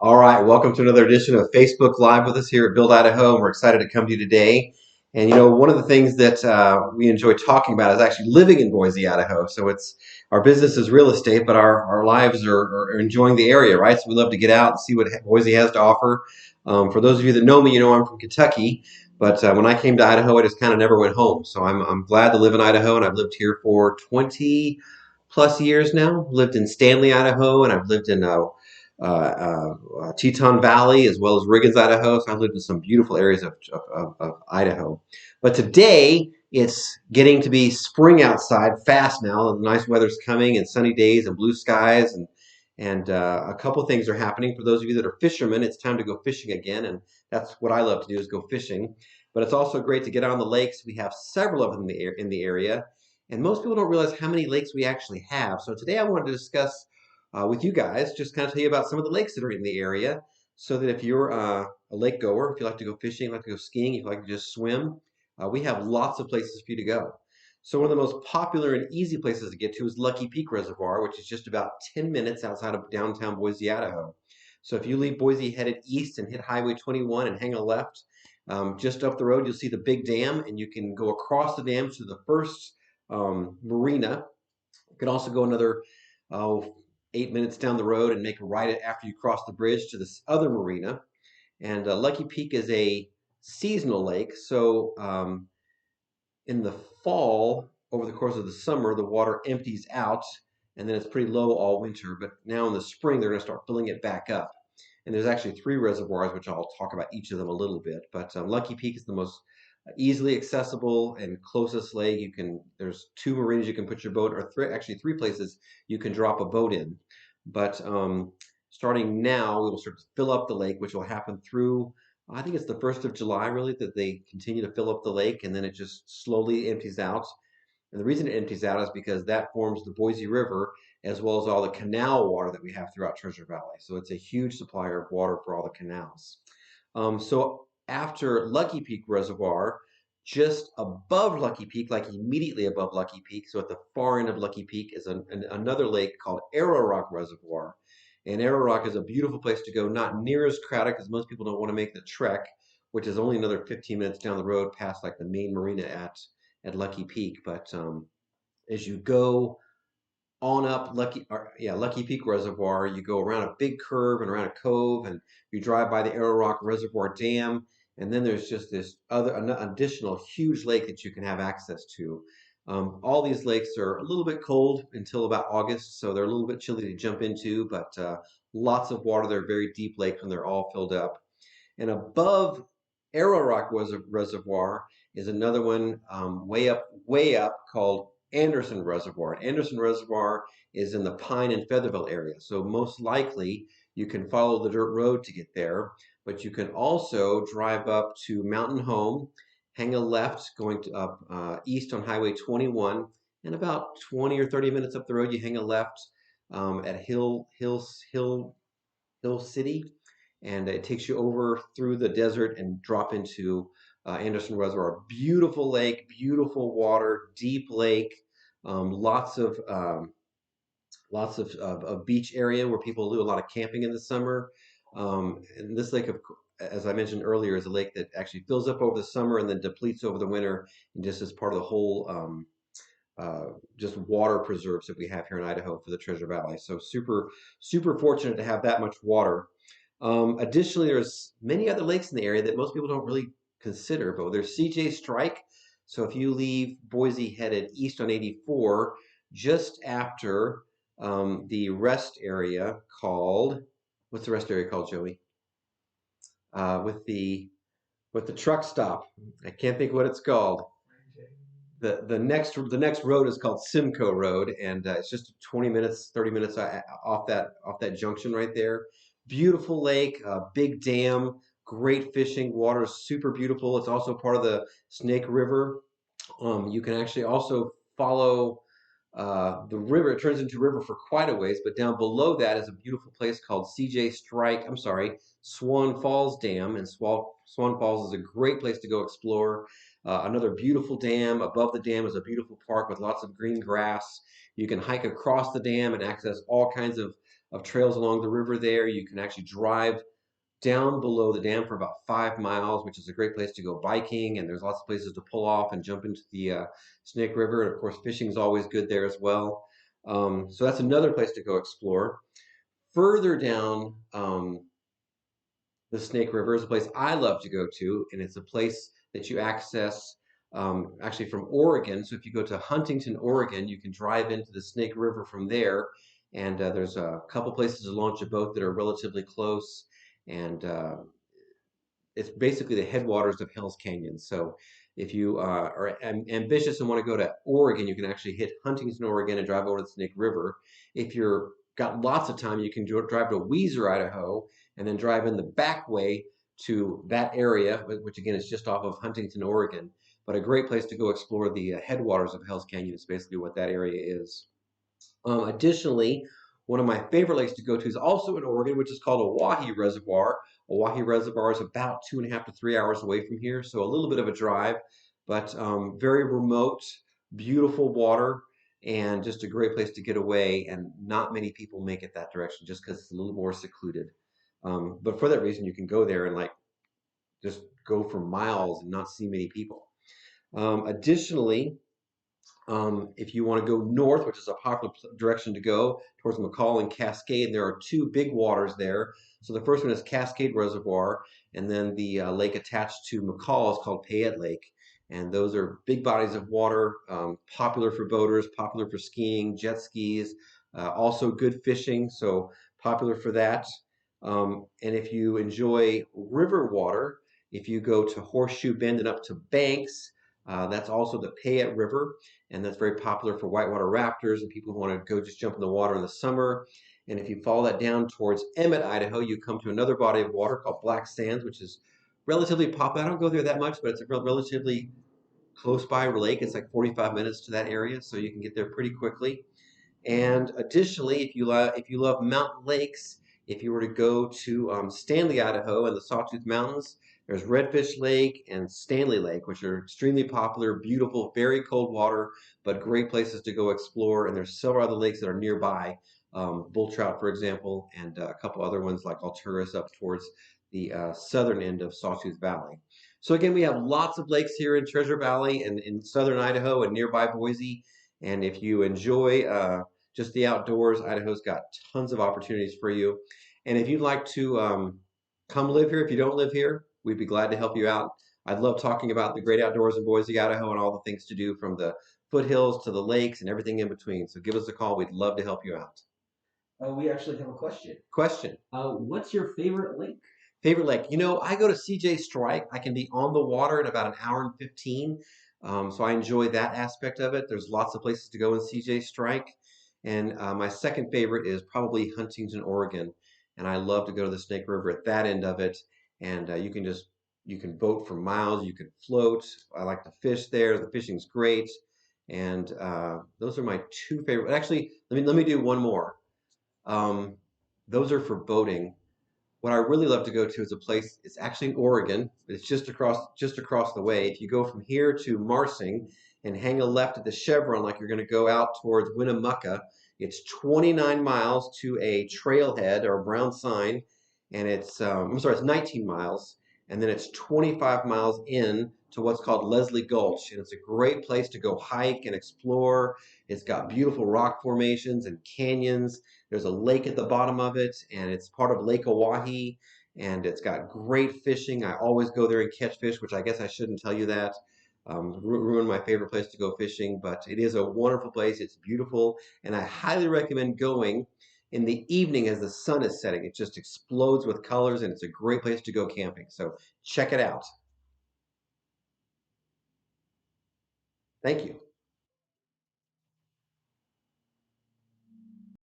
All right, welcome to another edition of Facebook Live with us here at Build Idaho. We're excited to come to you today. And one of the things that we enjoy talking about is actually living in Boise, Idaho. So it's our business is real estate, but our lives are enjoying the area, right? So we love to get out and see what Boise has to offer. For those of you that know me, I'm from Kentucky, but when I came to Idaho, I just kind of never went home. So I'm glad to live in Idaho, and I've lived here for 20 plus years now. Lived in Stanley, Idaho, and I've lived in Teton Valley as well as Riggins, Idaho. So I've lived in some beautiful areas of Idaho. But today it's getting to be spring outside fast now. The nice weather's coming and sunny days and blue skies and a couple things are happening. For those of you that are fishermen, it's time to go fishing again, and that's what I love to do is go fishing. But it's also great to get on the lakes. We have several of them in the area, and most people don't realize how many lakes we actually have. So today I wanted to discuss with you guys, just kind of tell you about some of the lakes that are in the area, so that if you're a lake goer, if you like to go fishing, like to go skiing, if you like to just swim, we have lots of places for you to go. So one of the most popular and easy places to get to is Lucky Peak Reservoir, which is just about 10 minutes outside of downtown Boise, Idaho. So if you leave Boise headed east and hit Highway 21 and hang a left, just up the road, you'll see the big dam, and you can go across the dam to the first marina. You can also go another 8 minutes down the road and make a right after you cross the bridge to this other marina. And Lucky Peak is a seasonal lake, so in the fall, over the course of the summer, the water empties out, and then it's pretty low all winter. But now in the spring, they're going to start filling it back up. And there's actually 3 reservoirs, which I'll talk about each of them a little bit. But Lucky Peak is the most easily accessible and closest lake. There's 2 marinas you can put your boat, or actually 3 places you can drop a boat in. But starting now, we will start to fill up the lake, which will happen through, I think it's the 1st of July, really, that they continue to fill up the lake, and then it just slowly empties out. And the reason it empties out is because that forms the Boise River, as well as all the canal water that we have throughout Treasure Valley. So it's a huge supplier of water for all the canals. So after Lucky Peak Reservoir, just above Lucky Peak, like immediately above Lucky Peak, so at the far end of Lucky Peak, is another lake called Arrowrock Reservoir. And Arrowrock is a beautiful place to go, not near as crowded because most people don't want to make the trek, which is only another 15 minutes down the road past like the main marina at Lucky Peak. But as you go on up Lucky Peak Reservoir, you go around a big curve and around a cove, and you drive by the Arrowrock Reservoir Dam, and then there's just this an additional huge lake that you can have access to. All these lakes are a little bit cold until about August, so they're a little bit chilly to jump into, but lots of water. They're very deep lakes when they're all filled up. And above Arrowrock Reservoir is another one way up called Anderson Reservoir. Anderson Reservoir is in the Pine and Featherville area. So most likely you can follow the dirt road to get there, but you can also drive up to Mountain Home, hang a left going up east on Highway 21, and about 20 or 30 minutes up the road, you hang a left at Hill City, and it takes you over through the desert and drop into Anderson Reservoir. Beautiful lake, beautiful water, deep lake, lots of beach area where people do a lot of camping in the summer. And this lake, as I mentioned earlier, is a lake that actually fills up over the summer and then depletes over the winter, and just as part of the whole just water preserves that we have here in Idaho for the Treasure Valley. So super fortunate to have that much water. Additionally, there's many other lakes in the area that most people don't really consider, but there's CJ Strike. So if you leave Boise headed east on 84, just after the rest area called, what's the rest area called, Joey? With the truck stop. I can't think what it's called. The next road is called Simcoe Road, and it's just 20 minutes, 30 minutes off that junction right there. Beautiful lake, big dam, great fishing. Water is super beautiful. It's also part of the Snake River. You can actually also follow the river. It turns into a river for quite a ways, but down below that is a beautiful place called Swan Falls Dam, and Swan Falls is a great place to go explore. Another beautiful dam. Above the dam is a beautiful park with lots of green grass. You can hike across the dam and access all kinds of of trails along the river there. You can actually drive down below the dam for about 5 miles, which is a great place to go biking, and there's lots of places to pull off and jump into the Snake River. And of course, fishing is always good there as well. So that's another place to go explore. Further down the Snake River is a place I love to go to, and it's a place that you access actually from Oregon. So if you go to Huntington, Oregon, you can drive into the Snake River from there, and there's a couple places to launch a boat that are relatively close, and it's basically the headwaters of Hell's Canyon. So if you are ambitious and want to go to Oregon, you can actually hit Huntington, Oregon, and drive over the Snake River. If you're got lots of time, you can drive to Boise, Idaho, and then drive in the back way to that area, which again is just off of Huntington, Oregon. But a great place to go explore the headwaters of Hell's Canyon is basically what that area is. Additionally, one of my favorite lakes to go to is also in Oregon, which is called Oahe Reservoir. Oahe Reservoir is about 2.5 to 3 hours away from here, so a little bit of a drive, but very remote, beautiful water, and just a great place to get away. And not many people make it that direction just because it's a little more secluded. But for that reason, you can go there and just go for miles and not see many people. Additionally, if you want to go north, which is a popular direction to go, towards McCall and Cascade, there are two big waters there. So the first one is Cascade Reservoir, and then the lake attached to McCall is called Payette Lake. And those are big bodies of water, popular for boaters, popular for skiing, jet skis, also good fishing, so popular for that. And if you enjoy river water, if you go to Horseshoe Bend and up to Banks, that's also the Payette River, and that's very popular for whitewater rafters and people who want to go just jump in the water in the summer. And if you follow that down towards Emmett, Idaho, you come to another body of water called Black Sands, which is relatively popular. I don't go there that much, but it's a relatively close by lake. It's like 45 minutes to that area, so you can get there pretty quickly. And additionally, if you love mountain lakes, if you were to go to Stanley, Idaho, and the Sawtooth Mountains, there's Redfish Lake and Stanley Lake, which are extremely popular, beautiful, very cold water, but great places to go explore. And there's several other lakes that are nearby, bull trout, for example, and a couple other ones like Alturas up towards the southern end of Sawtooth Valley. So again, we have lots of lakes here in Treasure Valley and in southern Idaho and nearby Boise. And if you enjoy just the outdoors, Idaho's got tons of opportunities for you. And if you'd like to come live here, if you don't live here, we'd be glad to help you out. I'd love talking about the great outdoors in Boise, Idaho, and all the things to do from the foothills to the lakes and everything in between. So give us a call. We'd love to help you out. We actually have a question. Question. What's your favorite lake? Favorite lake? You know, I go to CJ Strike. I can be on the water in about an hour and 15. So I enjoy that aspect of it. There's lots of places to go in CJ Strike. And my second favorite is probably Huntington, Oregon. And I love to go to the Snake River at that end of it. And you can boat for miles. You can float. I like to fish there. The fishing's great. And those are my two favorite. Actually, let me do one more. Those are for boating. What I really love to go to is a place. It's actually in Oregon. It's just across the way. If you go from here to Marsing and hang a left at the Chevron, like you're going to go out towards Winnemucca, it's 29 miles to a trailhead or a brown sign, and it's 19 miles, and then it's 25 miles in to what's called Leslie Gulch, and it's a great place to go hike and explore. It's got beautiful rock formations and canyons. There's a lake at the bottom of it, and it's part of Lake Oahe, and it's got great fishing. I always go there and catch fish, which I guess I shouldn't tell you that. Ruin my favorite place to go fishing, but it is a wonderful place. It's beautiful, and I highly recommend going in the evening as the sun is setting. It just explodes with colors, and it's a great place to go camping. So check it out. Thank you.